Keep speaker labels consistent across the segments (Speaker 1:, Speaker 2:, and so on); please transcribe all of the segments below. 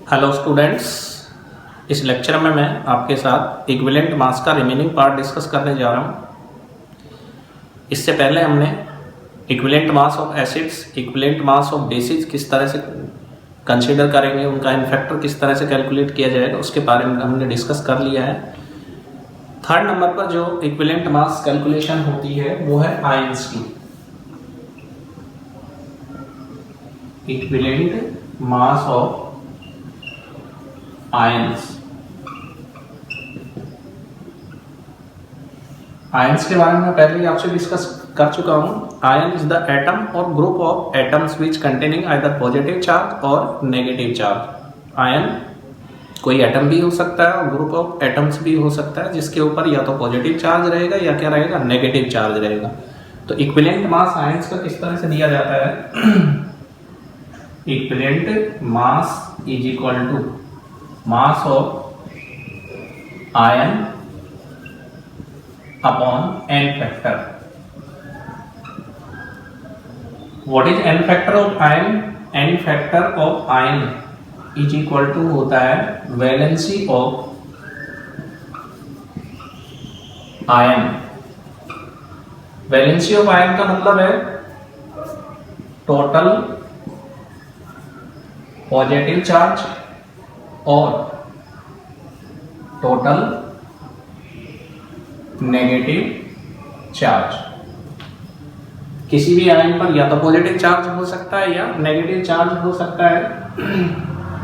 Speaker 1: Hello students, इस lecture में मैं आपके साथ इक्विवेलेंट मास का रिमेनिंग पार्ट डिस्कस करने जा रहा हूं। इससे पहले हमने equivalent mass of acids, equivalent mass of basis किस तरह से कंसीडर करेंगे, उनका इन फैक्टर किस तरह से कैलकुलेट किया जाएगा उसके बारे में हमने डिस्कस कर लिया है। थर्ड नंबर पर जो इक्विवेलेंट मास कैलकुलेशन होती है वो है आयंस की। इक्विवेलेंट मास ऑफ आयंस के बारे में पहले ही आपसे डिस्कस कर चुका हूं। आयन इज द एटम और group of atoms which containing either positive charge और नेगेटिव चार्ज। आयन कोई एटम भी हो सकता है और ग्रुप ऑफ एटम्स भी हो सकता है जिसके ऊपर या तो पॉजिटिव चार्ज रहेगा या क्या रहेगा, नेगेटिव चार्ज रहेगा। तो इक्विवेलेंट मास आयंस का किस तरह से दिया जाता है? Equivalent mass is equal to mass of ion upon n factor. What is n factor of ion? n factor of ion is equal to होता है valency of ion. Valency of ion का मतलब है टोटल पॉजिटिव चार्ज और total negative charge. किसी भी ion पर या तो पॉजिटिव चार्ज हो सकता है या नेगेटिव चार्ज हो सकता है।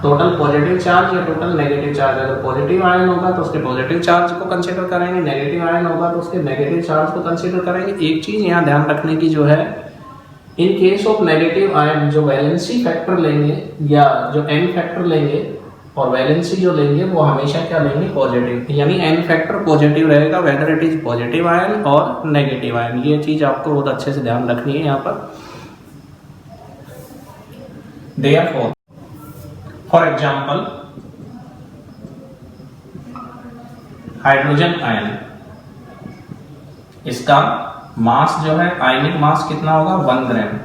Speaker 1: टोटल पॉजिटिव चार्ज या टोटल नेगेटिव चार्ज। अगर पॉजिटिव आयन होगा तो उसके पॉजिटिव चार्ज को कंसीडर करेंगे, नेगेटिव आयन होगा तो उसके नेगेटिव चार्ज को कंसीडर करेंगे। एक चीज यहाँ ध्यान रखने की जो है, इन केस ऑफ नेगेटिव आयन जो वैलेंसी फैक्टर लेंगे या जो एन फैक्टर लेंगे और वैलेंसी जो लेंगे वो हमेशा क्या लेंगे, पॉजिटिव। यानी एन फैक्टर पॉजिटिव रहेगा whether it is positive ion और नेगेटिव आयन। ये चीज आपको बहुत अच्छे से ध्यान रखनी है यहाँ पर। Therefore for example hydrogen ion, इसका मास जो है आयनिक मास कितना होगा, 1 ग्राम।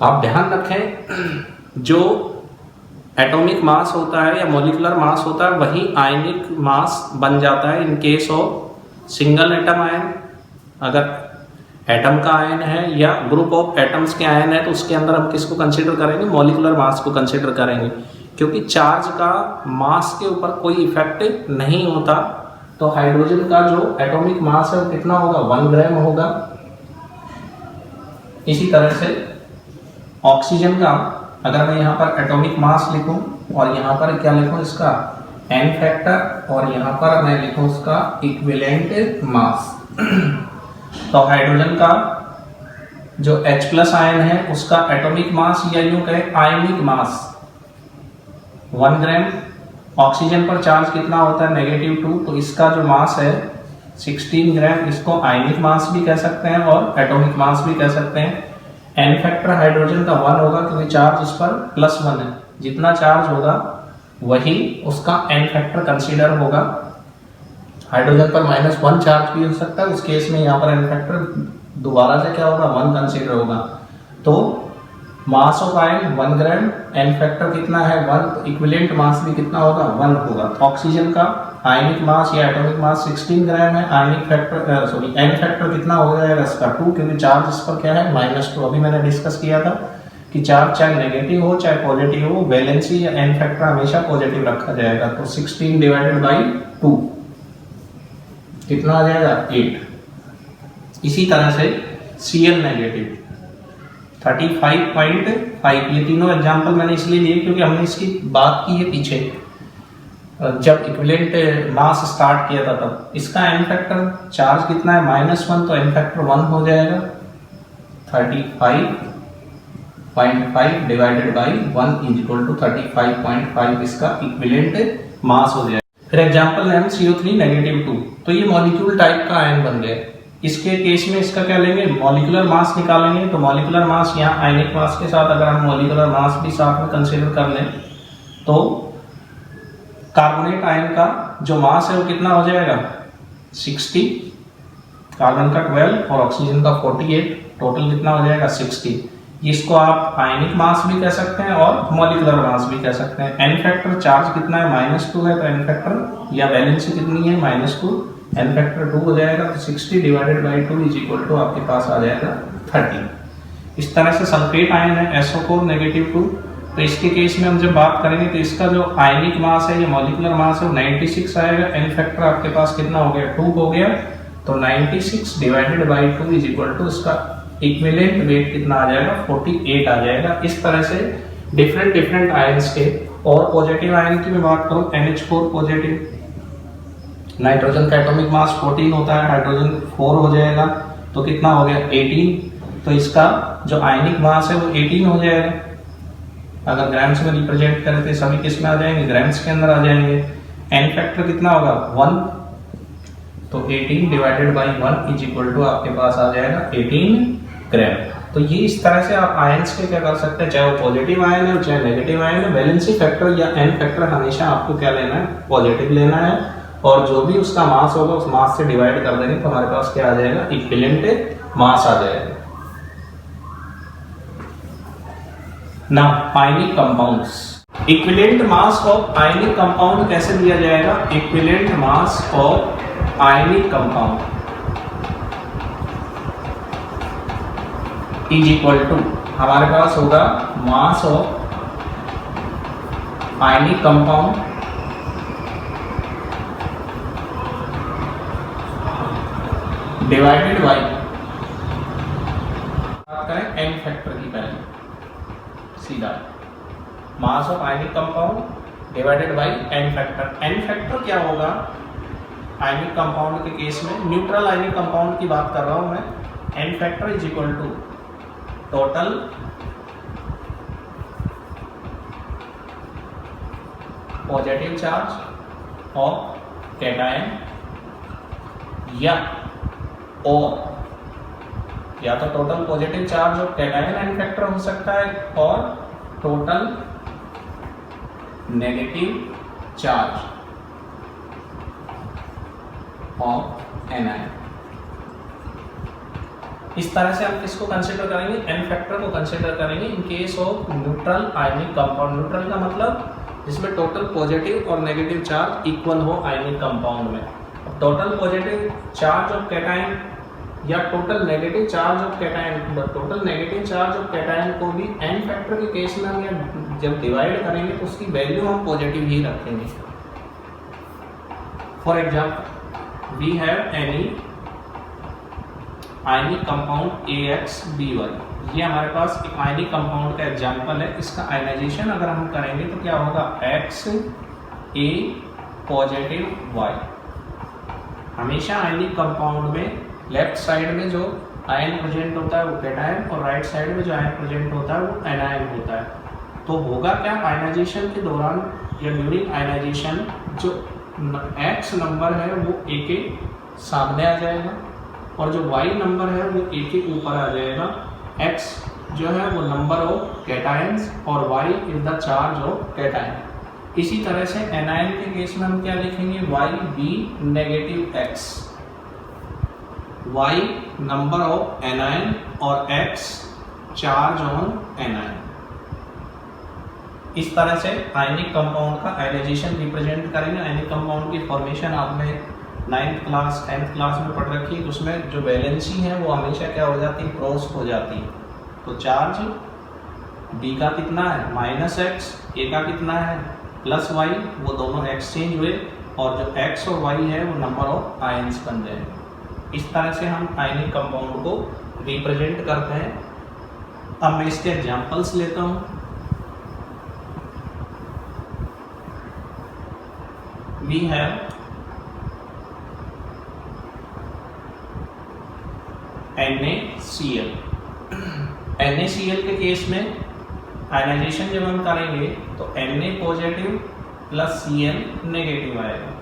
Speaker 1: आप ध्यान रखें जो एटॉमिक मास होता है या मॉलिक्यूलर मास होता है वही आयनिक मास बन जाता है इन case of single atom ion. अगर एटम का आयन है या ग्रुप ऑफ एटम्स के आयन है तो उसके अंदर हम किसको कंसीडर करेंगे, मॉलिक्यूलर मास को कंसीडर करेंगे, क्योंकि चार्ज का मास के ऊपर कोई इफेक्ट नहीं होता। तो हाइड्रोजन का जो एटॉमिक मास है वो कितना होगा, 1 ग्राम होगा। इसी तरह से ऑक्सीजन का अगर मैं यहाँ पर एटॉमिक मास लिखूं और यहाँ पर क्या लिखूं, इसका एन फैक्टर, और यहाँ पर मैं लिखूं उसका इक्विवेलेंट मास। तो हाइड्रोजन का जो H+ आयन है उसका एटॉमिक मास या यूं कहें आयनिक मास 1 ग्राम। ऑक्सीजन पर चार्ज कितना होता है, -2, तो इसका जो मास है 16 ग्राम। इसको आयनिक मास भी कह सकते हैं और एटॉमिक मास भी कह सकते हैं। एन फैक्टर हाइड्रोजन का 1 होगा क्योंकि चार्ज इस पर +1 है। जितना चार्ज होगा वही उसका एन फैक्टर कंसीडर होगा। हाइड्रोजन पर -1 चार्ज भी हो सकता है, उस केस में यहाँ पर एन फैक्टर दोबारा से क्या होगा, 1 कंसीडर होगा। तो मास ऑफ आयन 1 ग्राम, एन फैक्टर कितना है 1, तो इक्विवेलेंट मास भी कितना होगा, 1 होगा। ऑक्सीजन का आयनिक मास या एटॉमिक मास 16 ग्राम है। आयनिक फैक्टर एन फैक्टर कितना हो जाएगा इसका 2, क्योंकि चार्ज इस पर क्या है, -2। अभी मैंने डिस्कस किया था कि चार्ज चाहे नेगेटिव हो चाहे पॉजिटिव हो, वैलेंसी या एन फैक्टर हमेशा पॉजिटिव रखा जाएगा। तो 16 डिवाइडेड बाई 2 कितना आ जाएगा, 8। इसी तरह से Cl नेगेटिव 35.5। ये तीनों एग्जाम्पल मैंने इसलिए लिए क्योंकि हमने इसकी बात की है पीछे जब इक्विवेलेंट मास स्टार्ट किया था तब। इसका एन फैक्टर चार्ज कितना है, -1, तो एन फैक्टर 1 हो जाएगा। 35.5 divided by 1 is equal to 35.5 इसका इक्विवेलेंट मास हो जाएगा। फिर एग्जांपल है CO3 -2, तो ये मॉलिक्यूल टाइप का आयन बन गया। इसके केस में इसका क्या लेंगे, मॉलिक्यूलर मास निकालेंगे। तो मॉलिक्यूलर मास यहाँ आयनिक मास के साथ अगर हम मॉलिक्यूलर मास भी साथ में कंसीडर कर लें तो कार्बोनेट आयन का जो मास है वो कितना हो जाएगा, 60, कार्बन का 12 और ऑक्सीजन का 48, टोटल कितना हो जाएगा 60। इसको आप आयनिक मास भी कह सकते हैं और मॉलिक्यूलर मास भी कह सकते हैं। एन फैक्टर चार्ज कितना है -2 है, तो एन फैक्टर या वैलेंसी कितनी है -2, एन फैक्टर 2 हो जाएगा, तो 60 divided by 2 is equal to आपके पास आ जाएगा 30। इस तरह से सल्फेट आयन है SO4 -2, तो इसके केस में हम जब बात करेंगे तो इसका जो आयनिक मास है या मॉलिक्यूलर मास है वो 96 आएगा। एन फैक्टर आपके पास कितना हो गया 2 हो गया, तो 96 divided by 2 is equal to इसका इक्विवेलेंट वेट कितना आ जाएगा 48 आ जाएगा। इस तरह से डिफरेंट आयंस के। और पॉजिटिव आयन की मैं बात करूं NH4 पॉजिटिव, नाइट्रोजन का एटॉमिक मास 14 होता है, हाइड्रोजन 4 हो जाएगा, तो कितना हो गया 18, तो इसका जो आयनिक मास है वो 18 हो जाएगा। अगर ग्राम्स में रिप्रेजेंट करें तो सभी किस में आ जाएंगे, ग्राम्स के अंदर आ जाएंगे। एन फैक्टर कितना होगा 1, तो 18 divided by 1 is equal to आपके पास आ जाएगा 18 ग्राम। तो ये इस तरह से आप आयंस के क्या कर सकते हैं, चाहे वो पॉजिटिव आयन है चाहे नेगेटिव आयन है, वैलेंसी फैक्टर या एन फैक्टर हमेशा आपको क्या लेना है, पॉजिटिव लेना है, और जो भी उसका मास होगा उस मास से डिवाइड कर देंगे तो हमारे पास क्या आ जाएगा, इक्विवेलेंट मास आ जाएगा। Now ionic compounds, equivalent mass of ionic compound कैसे दिया जाएगा, equivalent mass of ionic compound is equal to हमारे पास होगा mass of ionic compound divided by, बात करें एन फैक्टर की पहले सीधा, mass of ionic compound divided by n factor. N factor क्या होगा आयनिक कंपाउंड के केस में, न्यूट्रल आयनिक कंपाउंड की बात कर रहा हूं मैं। N factor is equal to total positive charge of cation या तो total positive charge of cation n factor हो सकता है, और total negative charge of anion. इस तरह से हम किसको कंसीडर करेंगे, एन फैक्टर को कंसीडर करेंगे in case of neutral ionic compound. Neutral का मतलब जिसमें टोटल पॉजिटिव और नेगेटिव चार्ज इक्वल हो आयनिक कंपाउंड में। Total positive charge of cation या total negative charge of cation, total negative charge of cation को भी एन फैक्टर के केस में हम जब डिवाइड करेंगे तो उसकी वैल्यू हम पॉजिटिव ही रखेंगे। For example we have any ionic compound AXBY, ये हमारे पास एक आयनिक कंपाउंड का एग्जांपल है। इसका आयनाइजेशन अगर हम करेंगे तो क्या होगा, X A पॉजिटिव Y। हमेशा आयनिक कंपाउंड में लेफ्ट साइड में जो आयन प्रेजेंट होता है वो कैटायन, और राइट साइड में जो आयन प्रेजेंट होता है वो एनायन होता है। तो होगा क्या, आयनाइजेशन के दौरान या ड्यूरिंग आयनाइजेशन जो X नंबर है वो A के सामने आ जाएगा, और जो Y नंबर है वो A के ऊपर आ जाएगा। X जो है वो नंबर ऑफ कैटायंस और Y is the charge of cation. इसी तरह से एनायन के केस में हम क्या लिखेंगे, YB negative X, Y number of anion और X चार्ज ऑन एनायन। इस तरह से आयनिक कंपाउंड का आयनाइजेशन रिप्रेजेंट करेंगे। आयनिक कंपाउंड की फॉर्मेशन आपने 9th क्लास 10th क्लास में पढ़ रखी है, उसमें जो वैलेंसी है वो हमेशा क्या हो जाती है, क्रॉस हो जाती है। तो चार्ज B का कितना है -X, A का कितना है +Y, वो दोनों एक्सचेंज हुए और जो X और Y है वो नंबर ऑफ आयंस बन जाएंगे। इस तरह से हम आयनिक कंपाउंड को रिप्रेजेंट करते हैं। अब मैं इसके एग्जांपल्स लेता हूँ। We have NaCl। NaCl के केस में आयनाइजेशन जब हम करेंगे तो Na positive plus Cl negative आएगा।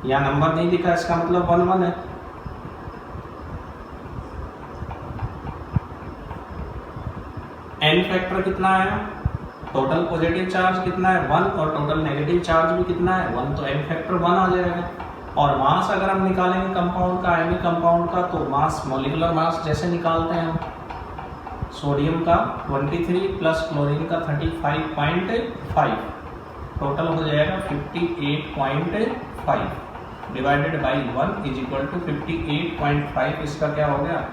Speaker 1: यहाँ नंबर नहीं दिखा, इसका मतलब 1 है। एन फैक्टर कितना आया, टोटल पॉजिटिव चार्ज कितना है 1 और टोटल नेगेटिव चार्ज भी कितना है 1, तो एन फैक्टर 1 आ जाएगा। और मास अगर हम निकालेंगे कंपाउंड का, आयनिक कंपाउंड का, तो मास मॉलिक्यूलर मास जैसे निकालते हैं हम, सोडियम का 23 प्लस क्लोरीन का 35.5, टोटल हो जाएगा 58.5 divided by 1 is equal to 58.5। इसका क्या हो गया?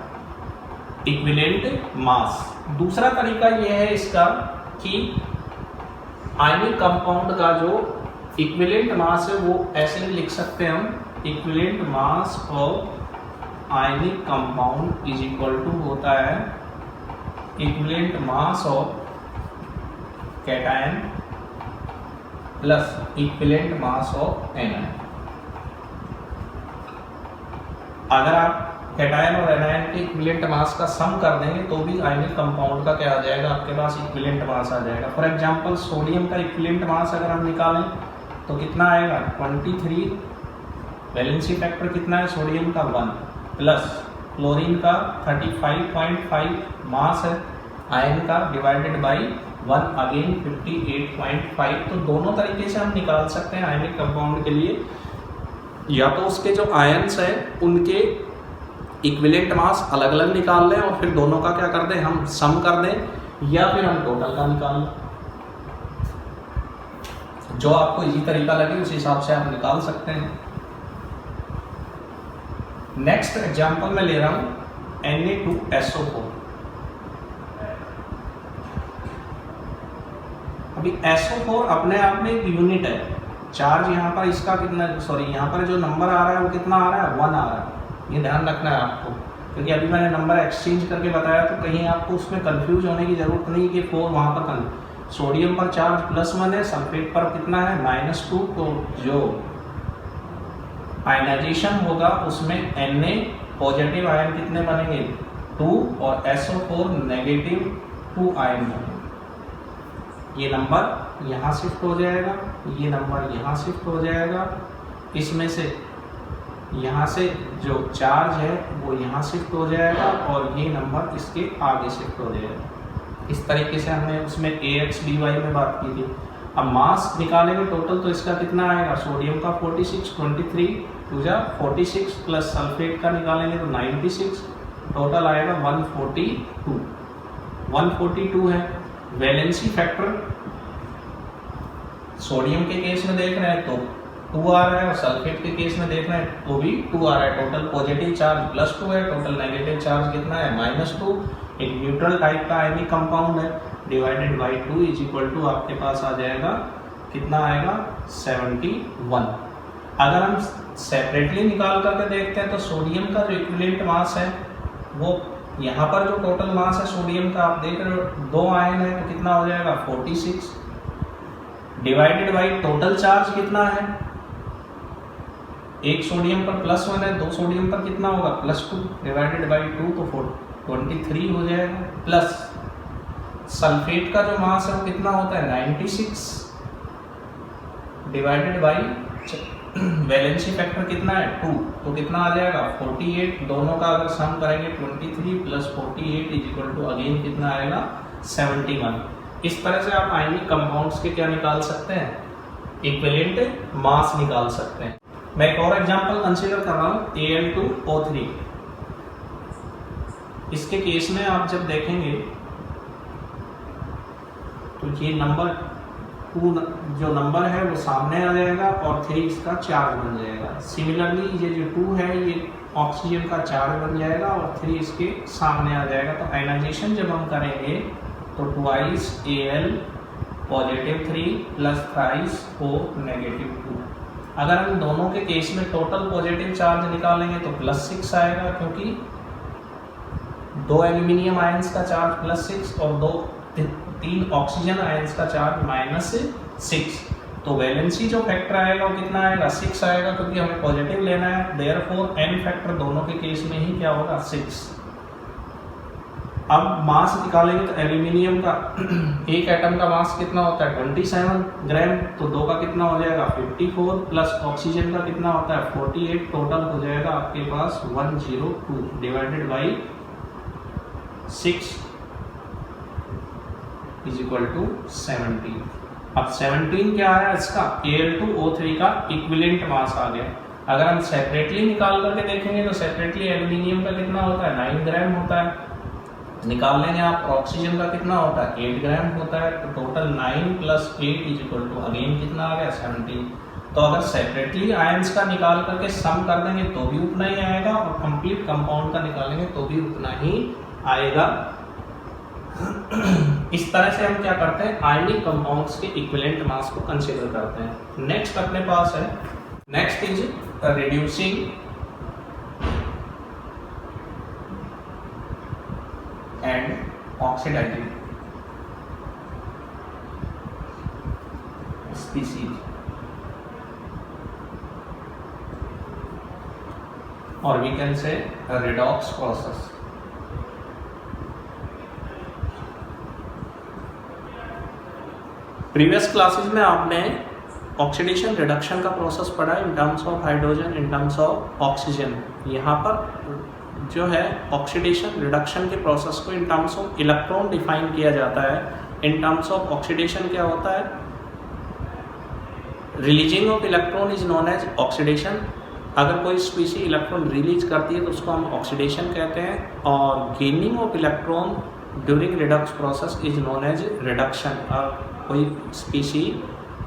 Speaker 1: Equivalent mass. दूसरा तरीका यह है इसका कि आयनिक कंपाउंड का जो इक्विवेलेंट मास है वो ऐसे भी लिख सकते हैं हम, equivalent mass of ionic compound is equal to होता है equivalent mass of cation plus equivalent mass of anion. अगर आप कैटायन और एनायन के इक्विवेलेंट मास का सम कर देंगे तो भी आयनिक कंपाउंड का क्या आ जाएगा? आपके पास इक्विवेलेंट मास आ जाएगा। फॉर एग्जांपल सोडियम का इक्विवेलेंट मास अगर हम निकालें तो कितना आएगा? 23, वैलेंसी फैक्टर कितना है सोडियम का? 1, प्लस क्लोरीन का 35.5 मास है आयन का, डिवाइडेड बाई 1 अगेन 58.5। तो दोनों तरीके से हम निकाल सकते हैं आयनिक कंपाउंड के लिए, या तो उसके जो आयन्स है उनके इक्विवेलेंट मास अलग अलग निकाल लें और फिर दोनों का क्या कर दें? हम सम कर दें, या फिर हम टोटल का निकाल लें। जो आपको इजी तरीका लगे उस हिसाब से आप निकाल सकते हैं। नेक्स्ट एग्जांपल मैं ले रहा हूं Na2SO4। अभी SO4 अपने आप में एक यूनिट है। चार्ज यहाँ पर इसका कितना, सॉरी यहाँ पर जो नंबर आ रहा है वो कितना आ रहा है? 1 आ रहा है। ये ध्यान रखना है आपको, क्योंकि अभी मैंने नंबर एक्सचेंज करके बताया तो कहीं आपको उसमें कंफ्यूज होने की जरूरत नहीं कि 4 वहाँ पर सोडियम पर चार्ज +1 है, सल्फेट पर कितना है? -2। तो जो आयनाइजेशन होगा उसमें Na पॉजिटिव आयन कितने बनेंगे? 2, और SO4 नेगेटिव 2 आयन बनेंगे। ये नंबर यहाँ शिफ्ट हो जाएगा, ये नंबर यहाँ शिफ्ट हो जाएगा, इसमें से यहाँ से जो चार्ज है वो यहाँ शिफ्ट हो जाएगा और ये नंबर इसके आगे शिफ्ट हो जाएगा। इस तरीके से हमने उसमें AX/dy में बात की थी। अब मास निकालेंगे टोटल तो इसका कितना आएगा? सोडियम का 46, 23 2 जा 46, प्लस सल्फेट का निकालेंगे तो 96, टोटल आएगा 142 है। वैलेंसी फैक्टर सोडियम के केस में देख रहे हैं तो 2 आ रहा है, और सल्फेट के केस में देख रहे हैं तो भी 2 आ रहा है। टोटल पॉजिटिव चार्ज +2 है, टोटल नेगेटिव चार्ज कितना है? -2। एक न्यूट्रल टाइप का आयनिक कंपाउंड है, divided by 2 is equal to आपके पास आ जाएगा कितना आएगा? 71। अगर हम सेपरेटली निकाल करके देखते हैं तो सोडियम का जो इक्विवेलेंट मास है वो यहाँ पर जो टोटल मास है सोडियम का आप देख रहे हो 2 आयन है तो कितना हो जाएगा? 46, डिवाइडेड बाई टोटल चार्ज कितना है? एक सोडियम पर +1 है, 2 सोडियम पर कितना होगा? +2, डिवाइडेड बाई 2 तो 23 हो जाएगा, प्लस सल्फेट का जो मास है वो कितना होता है? 96, डिवाइडेड बाई वैलेंसी फैक्टर कितना है? 2, तो कितना आ जाएगा? 48। दोनों का अगर सम करेंगे 23 plus 48 is equal to again कितना आएगा? 71। इस तरह से आप आयनिक कंपाउंड्स के क्या निकाल सकते हैं? इक्विवेलेंट मास निकाल सकते हैं। मैं एक और एग्जांपल कंसीडर कर रहा हूँ Al2O3। इसके केस में आप जब देखेंगे तो ये नंबर 2 जो नंबर है वो सामने आ जाएगा और 3 इसका चार्ज बन जाएगा। सिमिलरली ये जो 2 है ये ऑक्सीजन का चार्ज बन जाएगा और 3 इसके सामने आ जाएगा। तो आयनाइजेशन जब हम करेंगे तो 2 Al +3 प्लस 3 4 -2। अगर हम दोनों के केस में टोटल पॉजिटिव चार्ज निकालेंगे तो +6 आएगा, क्योंकि 2 एल्यूमिनियम आयंस का चार्ज +6 और 3 ऑक्सीजन आयंस का चार्ज -6। तो वैलेंसी जो फैक्टर आएगा वो कितना आएगा? 6 आएगा, क्योंकि हमें पॉजिटिव लेना है। देयरफॉर n फैक्टर दोनों के केस में ही क्या होगा? 6। अब मास निकालेंगे तो एल्यूमिनियम का एक एटम का मास कितना होता है? 27 ग्राम। तो 2 का कितना हो जाएगा? 54, प्लस ऑक्सीजन का कितना होता है? 48। टोटल हो जाएगा आपके पास 102 divided by 6 is equal to 17। अब 17 क्या आया इसका? Al2O3 का इक्विवेलेंट मास आ गया। अगर हम सेपरेटली निकाल करके देखेंगे तो सेपरेटली एल्यूमिनियम का कितना होता है? 9 ग्राम होता है। निकाल लेंगे आप। ऑक्सीजन का कितना होता है 8 ग्राम होता है, तो टोटल 9 + 8 = अगेन कितना आ गया 17। तो अगर सेपरेटली आयंस का निकाल करके सम कर देंगे तो भी उतना ही आएगा, और कंप्लीट कंपाउंड का निकालेंगे तो भी उतना ही आएगा। इस तरह से हम क्या करते हैं, आयनिक कंपाउंड्स के इक्विवेलेंट मास को कंसीडर करते हैं। नेक्स्ट अपने पास है, next is reducing and oxidizing species, और we can say redox process। Previous classes में आपने ऑक्सीडेशन रिडक्शन का प्रोसेस पढ़ा in terms of hydrogen, in terms of oxygen. यहाँ पर जो है ऑक्सीडेशन रिडक्शन के प्रोसेस को in terms of electron define किया जाता है। इन टर्म्स ऑफ ऑक्सीडेशन क्या होता है, releasing of electron is known as oxidation. अगर कोई स्पीसी इलेक्ट्रॉन रिलीज करती है तो उसको हम ऑक्सीडेशन कहते हैं, और gaining of electron during redox process is known as reduction. और कोई स्पीसी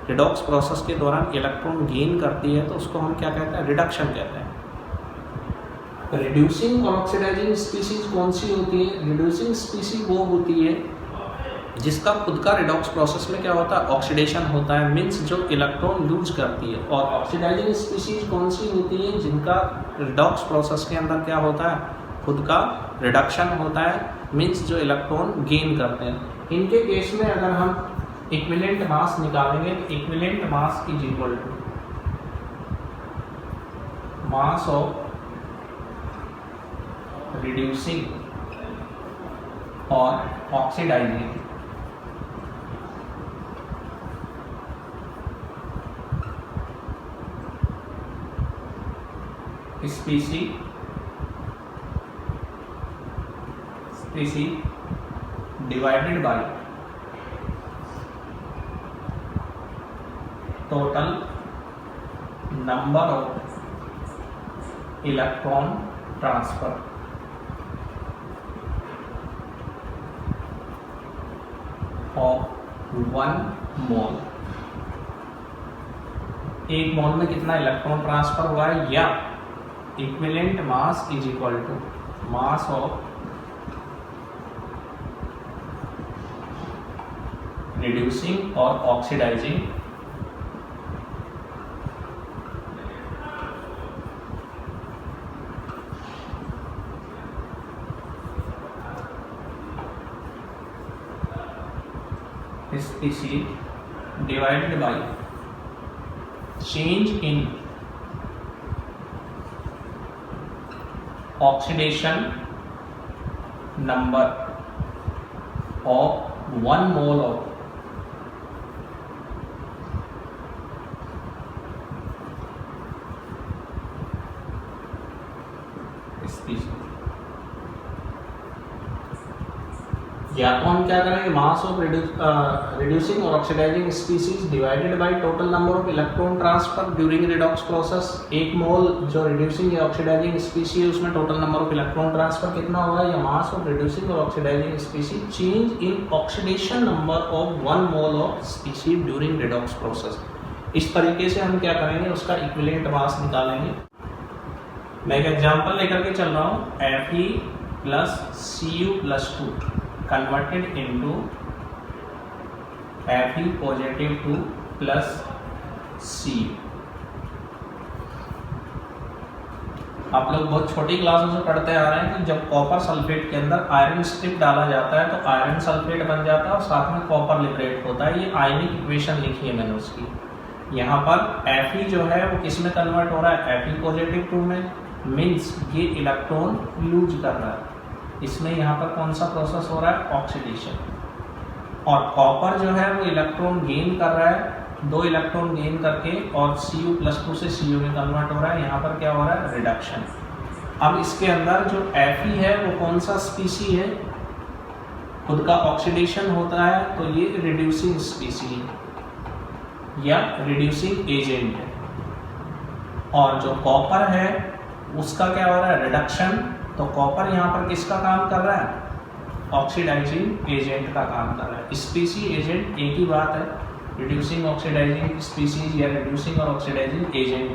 Speaker 1: रिडॉक्स प्रोसेस के दौरान इलेक्ट्रॉन गेन करती है तो उसको हम क्या कहते हैं, रिडक्शन कहते हैं। रिड्यूसिंग और ऑक्सीडाइजिंग स्पीसीज कौन सी होती है, रिड्यूसिंग स्पीसी वो होती है जिसका खुद का रिडॉक्स प्रोसेस में क्या होता है, ऑक्सीडेशन होता है, मीन्स जो इलेक्ट्रॉन लूज करती है। और ऑक्सीडाइजिंग स्पीसीज कौन सी होती है, जिनका रिडॉक्स प्रोसेस के अंदर क्या होता है, खुद का रिडक्शन होता है, मीन्स जो इलेक्ट्रॉन गेन करते हैं। इनके केस में अगर हम इक्विवेलेंट मास निकालेंगे तो equivalent mass is equal to mass of reducing और oxidising species divided by total number of electron transfer of 1 mole. एक मोल में कितना इलेक्ट्रॉन ट्रांसफर हुआ है, या equivalent mass is equal to mass of reducing और oxidizing species divided by change in oxidation number of 1 mole of species। या तो हम क्या करेंगे, मास ऑफ रिड्यूसिंग और oxidising species divided by total number of electron transfer during redox process. एक mole जो reducing या ऑक्सीडाइजिंग स्पीसी है उसमें total number of electron transfer कितना होगा, या मास ऑफ रिड्यूसिंग और oxidising species change in oxidation number of 1 mole of species during redox process. इस तरीके से हम क्या करेंगे, उसका इक्विवेलेंट मास निकालेंगे। मैं एक एग्जांपल लेकर के चल रहा हूँ, Fe + Cu+2 converted into Fe+2 plus Cu। आप लोग बहुत छोटी क्लासों से पढ़ते आ रहे हैं कि जब कॉपर सल्फेट के अंदर आयरन स्ट्रिप डाला जाता है तो आयरन सल्फेट बन जाता है और साथ में कॉपर लिबरेट होता है। ये आयनिक इक्वेशन लिखी है मैंने उसकी। यहाँ पर Fe जो है वो किस में कन्वर्ट हो रहा है, Fe+2 में, मीन्स ये इलेक्ट्रॉन लूज कर रहा है। इसमें यहाँ पर कौन सा प्रोसेस हो रहा है, ऑक्सीडेशन। और कॉपर जो है वो इलेक्ट्रॉन गेन कर रहा है, 2 इलेक्ट्रॉन गेन करके, और Cu+2 से Cu में कन्वर्ट हो रहा है। यहाँ पर क्या हो रहा है, रिडक्शन। अब इसके अंदर जो Fe है वो कौन सा स्पीसी है, खुद का ऑक्सीडेशन होता है, तो ये रिड्यूसिंग स्पीसी है या रिड्यूसिंग एजेंट है। और जो कॉपर है उसका क्या हो रहा है, रिडक्शन। तो कॉपर यहाँ पर किसका काम कर रहा है, ऑक्सीडाइजिंग एजेंट का काम कर रहा है। स्पीसी एजेंट एक ही बात है, रिड्यूसिंग ऑक्सीडाइजिंग स्पीसीज या रिड्यूसिंग और ऑक्सीडाइजिंग एजेंट।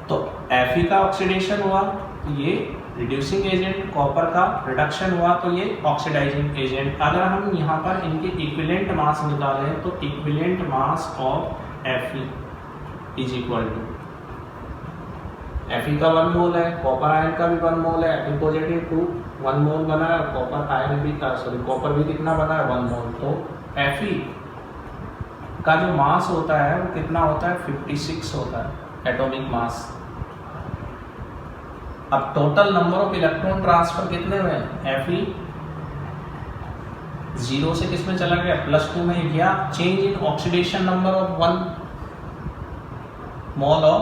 Speaker 1: तो Fe का ऑक्सीडेशन हुआ तो ये रिड्यूसिंग एजेंट, कॉपर का रिडक्शन हुआ तो ये ऑक्सीडाइजिंग एजेंट। अगर हम यहाँ पर इनके इक्विवेलेंट मास निकालें तो equivalent mass of Fe is equal to, Fe का 1 मोल है, कॉपर आयन का भी 1 मोल है, Fe पॉजिटिव 1 मोल बना है, कॉपर आयन भी कॉपर भी कितना बना है 1 मोल। तो Fe का जो मास होता है वो कितना होता है 56 होता है एटॉमिक मास। अब total number of electron transfer कितने हुए हैं, Fe 0 से किस में चला गया +2 में गया। Change in oxidation number of 1 mole of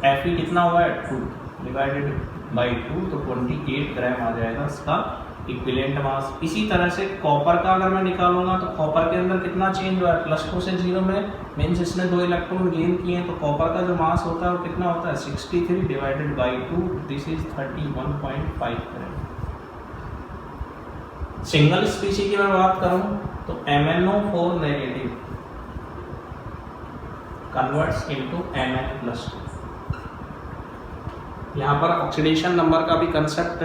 Speaker 1: Fe कितना हुआ है 2 डिवाइडेड बाई 2, तो 28 ग्राम आ जाएगा इसका इक्विवेलेंट मास। इसी तरह से कॉपर का अगर मैं निकालूंगा तो कॉपर के अंदर कितना चेंज हुआ है +2 से 0 में, मीन्स इसने 2 इलेक्ट्रॉन गेन किए हैं, तो कॉपर का जो मास होता है वो कितना होता है 63 divided by 2, this is 31.5 gram. Single species की मैं बात करूं तो MnO4 negative converts into Mn+2। यहाँ पर ऑक्सीडेशन नंबर का भी कंसेप्ट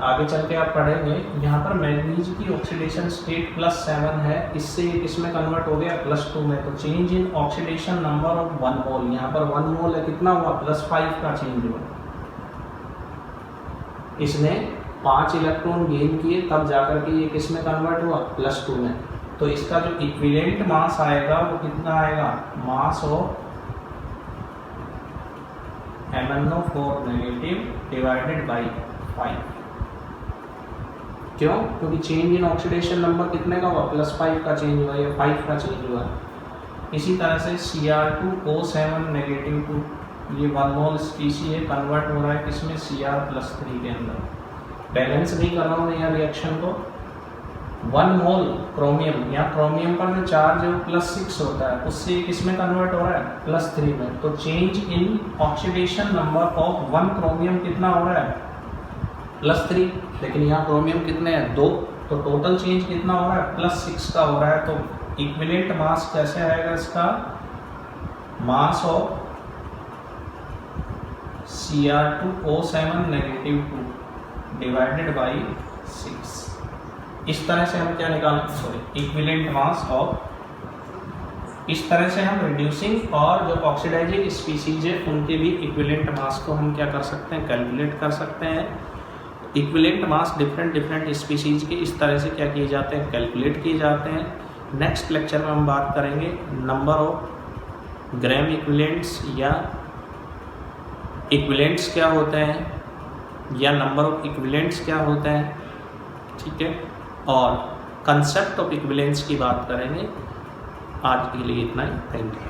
Speaker 1: आगे चल के आप पढ़ेंगे। यहाँ पर मैग्नीज की ऑक्सीडेशन स्टेट +7 है, इससे इसमें कन्वर्ट हो गया +2 में, तो change in oxidation number of 1 मोल, यहाँ पर 1 मोल है, कितना हुआ +5 का चेंज हुआ। इसने 5 इलेक्ट्रॉन गेन किए तब जाकर के ये किस में कन्वर्ट हुआ +2 में। तो इसका जो इक्विवेलेंट मास आएगा वो कितना आएगा, mass of MnO4 negative divided by 5। क्यों, क्योंकि चेंज इन ऑक्सीडेशन नंबर कितने का हुआ +5 का चेंज हुआ या 5 का चेंज हुआ। इसी तरह से Cr2O7 नेगेटिव 2, ये 1 मोल स्पीसी है, कन्वर्ट हो रहा है किसमें Cr+3 के अंदर। बैलेंस नहीं कर रहा हूँ यहाँ रिएक्शन को। 1 मोल क्रोमियम, यहाँ क्रोमियम पर जो चार्ज है वो +6 होता है, उससे किसमें कन्वर्ट हो रहा है +3 में। तो change in oxidation number of 1 chromium कितना हो रहा है +3, लेकिन यहाँ क्रोमियम कितने हैं 2, तो टोटल चेंज कितना हो रहा है +6 का हो रहा है। तो इक्विवेलेंट मास कैसे आएगा इसका, mass of Cr2O7 negative 2 divided by 6। इस तरह से हम क्या निकालें, इक्विवेलेंट मास ऑफ, इस तरह से हम रिड्यूसिंग और जो ऑक्सीडाइजिंग स्पीसीज है उनके भी इक्विवेलेंट मास को हम क्या कर सकते हैं, कैलकुलेट कर सकते हैं। इक्विवेलेंट मास डिफरेंट स्पीसीज के इस तरह से क्या किए जाते हैं, कैलकुलेट किए जाते हैं। नेक्स्ट लेक्चर में हम बात करेंगे नंबर ऑफ ग्राम इक्विवेलेंट्स या इक्विवेलेंट्स क्या होते हैं या नंबर ऑफ इक्विवेलेंट्स क्या होते हैं, ठीक है, और कंसेप्ट ऑफ इक्विवेलेंस की बात करेंगे। आज के लिए इतना ही, थैंक यू।